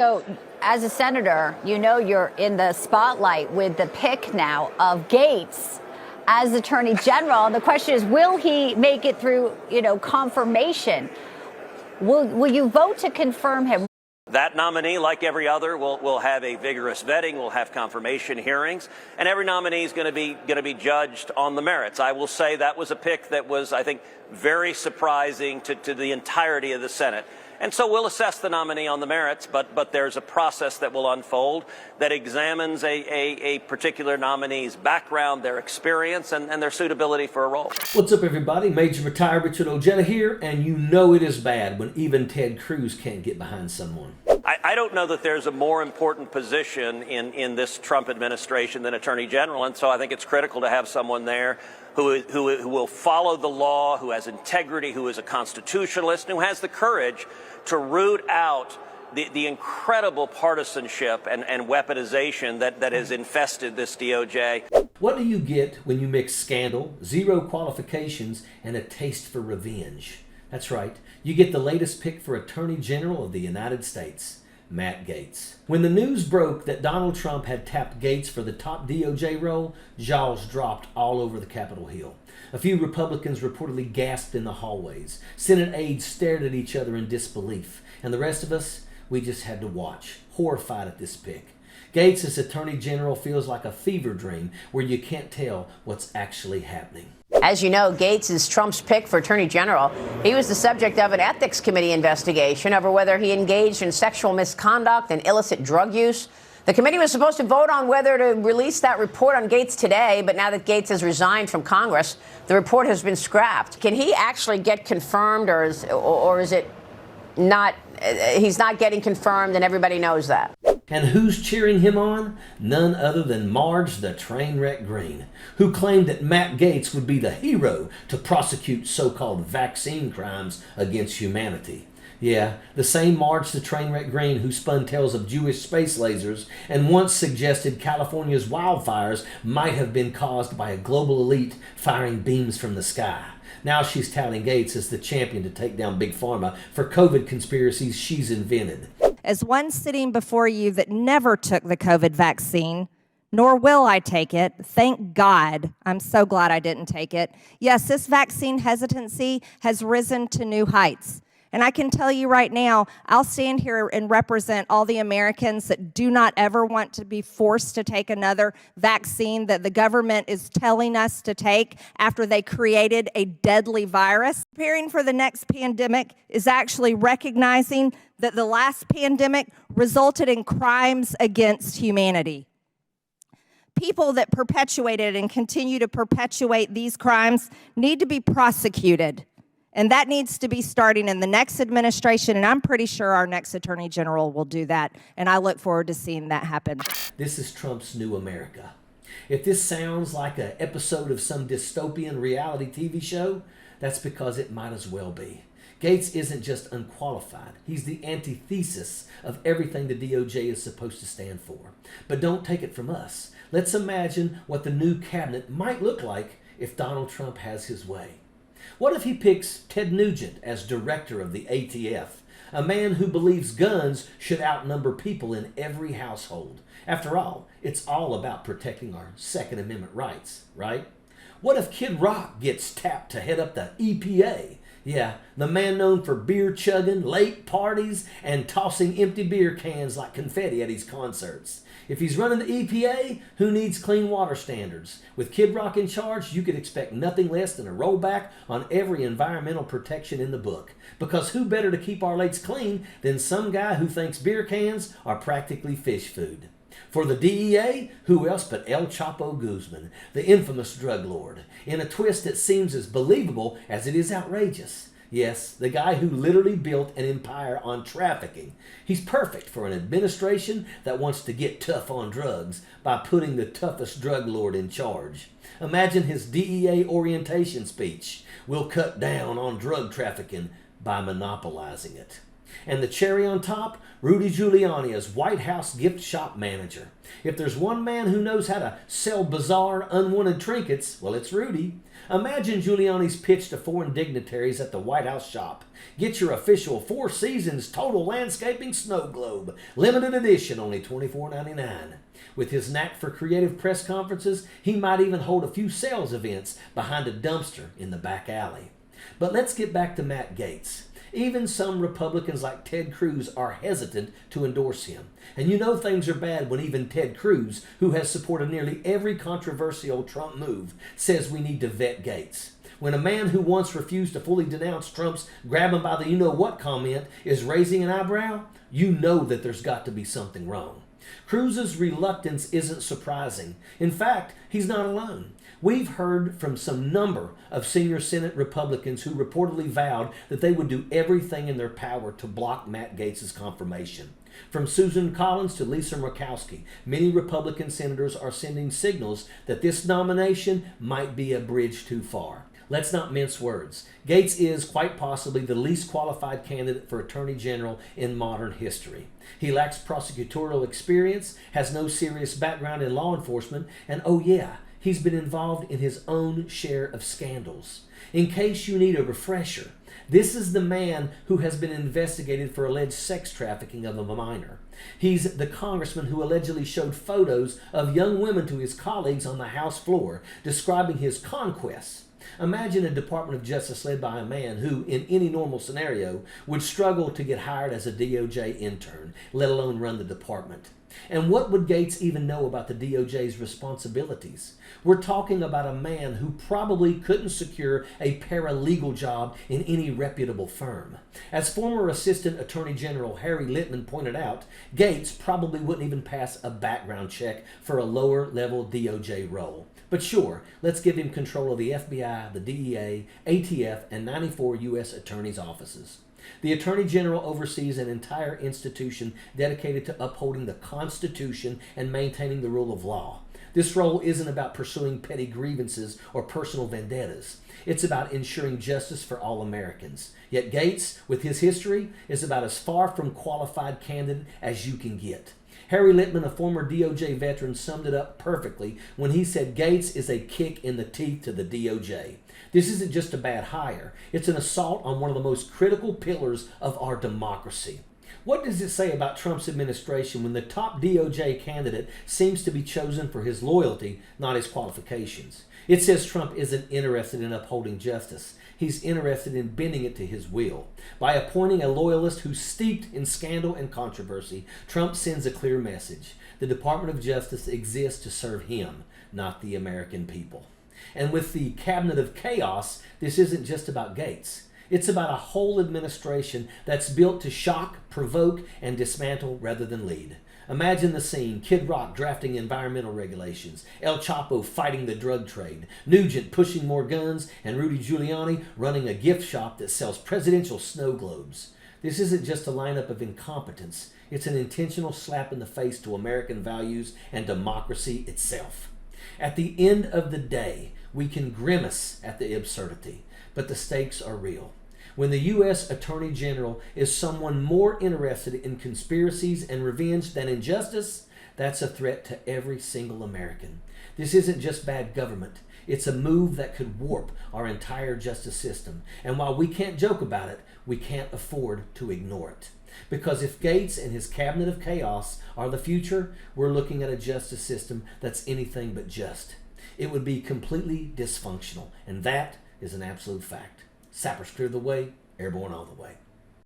So, as a senator, you know you're in the spotlight with the pick now of Gaetz as Attorney General. And the question is, will he make it through, confirmation? Will you vote to confirm him? That nominee, like every other, will have a vigorous vetting, will have confirmation hearings, and every nominee is going to be judged on the merits. I will say that was a pick that was, I think, very surprising to the entirety of the Senate. And so we'll assess the nominee on the merits, but there's a process that will unfold that examines a particular nominee's background, their experience, and their suitability for a role. What's up, everybody? Major retired Richard Ojeda here, and you know it is bad when even Ted Cruz can't get behind someone. I don't know that there's a more important position in this Trump administration than Attorney General, and so I think it's critical to have someone there who will follow the law, who has integrity, who is a constitutionalist, and who has the courage to root out the incredible partisanship and weaponization that has infested this DOJ. What do you get when you mix scandal, zero qualifications, and a taste for revenge? That's right, you get the latest pick for Attorney General of the United States, Matt Gaetz. When the news broke that Donald Trump had tapped Gaetz for the top DOJ role, jaws dropped all over the Capitol Hill. A few Republicans reportedly gasped in the hallways. Senate aides stared at each other in disbelief. And the rest of us, we just had to watch, horrified at this pick. Gaetz as Attorney General feels like a fever dream where you can't tell what's actually happening. As you know, Gaetz is Trump's pick for Attorney General. He was the subject of an ethics committee investigation over whether he engaged in sexual misconduct and illicit drug use. The committee was supposed to vote on whether to release that report on Gaetz today, but now that Gaetz has resigned from Congress, the report has been scrapped. Can he actually get confirmed, or is it not? He's not getting confirmed, and everybody knows that. And who's cheering him on? None other than Marge the Trainwreck Greene, who claimed that Matt Gaetz would be the hero to prosecute so-called vaccine crimes against humanity. Yeah, the same Marge the Trainwreck Greene who spun tales of Jewish space lasers and once suggested California's wildfires might have been caused by a global elite firing beams from the sky. Now she's touting Gaetz as the champion to take down Big Pharma for COVID conspiracies she's invented. As one sitting before you that never took the COVID vaccine, nor will I take it, thank God, I'm so glad I didn't take it. Yes, this vaccine hesitancy has risen to new heights. And I can tell you right now, I'll stand here and represent all the Americans that do not ever want to be forced to take another vaccine that the government is telling us to take after they created a deadly virus. Preparing for the next pandemic is actually recognizing that the last pandemic resulted in crimes against humanity. People that perpetuated and continue to perpetuate these crimes need to be prosecuted. And that needs to be starting in the next administration, and I'm pretty sure our next Attorney General will do that, and I look forward to seeing that happen. This is Trump's new America. If this sounds like an episode of some dystopian reality TV show, that's because it might as well be. Gaetz isn't just unqualified. He's the antithesis of everything the DOJ is supposed to stand for. But don't take it from us. Let's imagine what the new cabinet might look like if Donald Trump has his way. What if he picks Ted Nugent as director of the ATF, a man who believes guns should outnumber people in every household? After all, it's all about protecting our Second Amendment rights, right? What if Kid Rock gets tapped to head up the EPA? Yeah, the man known for beer chugging, late parties, and tossing empty beer cans like confetti at his concerts. If he's running the EPA, who needs clean water standards? With Kid Rock in charge, you could expect nothing less than a rollback on every environmental protection in the book. Because who better to keep our lakes clean than some guy who thinks beer cans are practically fish food? For the DEA, who else but El Chapo Guzman, the infamous drug lord, in a twist that seems as believable as it is outrageous. Yes, the guy who literally built an empire on trafficking. He's perfect for an administration that wants to get tough on drugs by putting the toughest drug lord in charge. Imagine his DEA orientation speech. We'll cut down on drug trafficking by monopolizing it. And the cherry on top, Rudy Giuliani as White House gift shop manager. If there's one man who knows how to sell bizarre, unwanted trinkets, well, it's Rudy. Imagine Giuliani's pitch to foreign dignitaries at the White House shop. Get your official Four Seasons Total Landscaping Snow Globe. Limited edition, only $24.99. With his knack for creative press conferences, he might even hold a few sales events behind a dumpster in the back alley. But let's get back to Matt Gaetz. Even some Republicans like Ted Cruz are hesitant to endorse him. And you know things are bad when even Ted Cruz, who has supported nearly every controversial Trump move, says we need to vet Gaetz. When a man who once refused to fully denounce Trump's grab him by the you-know-what comment is raising an eyebrow, you know that there's got to be something wrong. Cruz's reluctance isn't surprising. In fact, he's not alone. We've heard from some number of senior Senate Republicans who reportedly vowed that they would do everything in their power to block Matt Gaetz's confirmation. From Susan Collins to Lisa Murkowski, many Republican senators are sending signals that this nomination might be a bridge too far. Let's not mince words. Gaetz is quite possibly the least qualified candidate for Attorney General in modern history. He lacks prosecutorial experience, has no serious background in law enforcement, and oh yeah, he's been involved in his own share of scandals. In case you need a refresher, this is the man who has been investigated for alleged sex trafficking of a minor. He's the congressman who allegedly showed photos of young women to his colleagues on the House floor, describing his conquests. Imagine a Department of Justice led by a man who, in any normal scenario, would struggle to get hired as a DOJ intern, let alone run the department. And what would Gaetz even know about the DOJ's responsibilities? We're talking about a man who probably couldn't secure a paralegal job in any reputable firm. As former Assistant Attorney General Harry Litman pointed out, Gaetz probably wouldn't even pass a background check for a lower-level DOJ role. But sure, let's give him control of the FBI, the DEA, ATF, and 94 U.S. attorneys' offices. The Attorney General oversees an entire institution dedicated to upholding the Constitution and maintaining the rule of law. This role isn't about pursuing petty grievances or personal vendettas. It's about ensuring justice for all Americans. Yet Gaetz, with his history, is about as far from qualified candidate as you can get. Harry Litman, a former DOJ veteran, summed it up perfectly when he said Gaetz is a kick in the teeth to the DOJ. This isn't just a bad hire. It's an assault on one of the most critical pillars of our democracy. What does it say about Trump's administration when the top DOJ candidate seems to be chosen for his loyalty, not his qualifications? It says Trump isn't interested in upholding justice. He's interested in bending it to his will. By appointing a loyalist who's steeped in scandal and controversy, Trump sends a clear message. The Department of Justice exists to serve him, not the American people. And with the cabinet of chaos, this isn't just about Gaetz. It's about a whole administration that's built to shock, provoke, and dismantle rather than lead. Imagine the scene: Kid Rock drafting environmental regulations, El Chapo fighting the drug trade, Nugent pushing more guns, and Rudy Giuliani running a gift shop that sells presidential snow globes. This isn't just a lineup of incompetence. It's an intentional slap in the face to American values and democracy itself. At the end of the day, we can grimace at the absurdity, but the stakes are real. When the U.S. Attorney General is someone more interested in conspiracies and revenge than in justice, that's a threat to every single American. This isn't just bad government. It's a move that could warp our entire justice system. And while we can't joke about it, we can't afford to ignore it. Because if Gaetz and his cabinet of chaos are the future, we're looking at a justice system that's anything but just. It would be completely dysfunctional, and that is an absolute fact. Sappers clear the way, airborne all the way.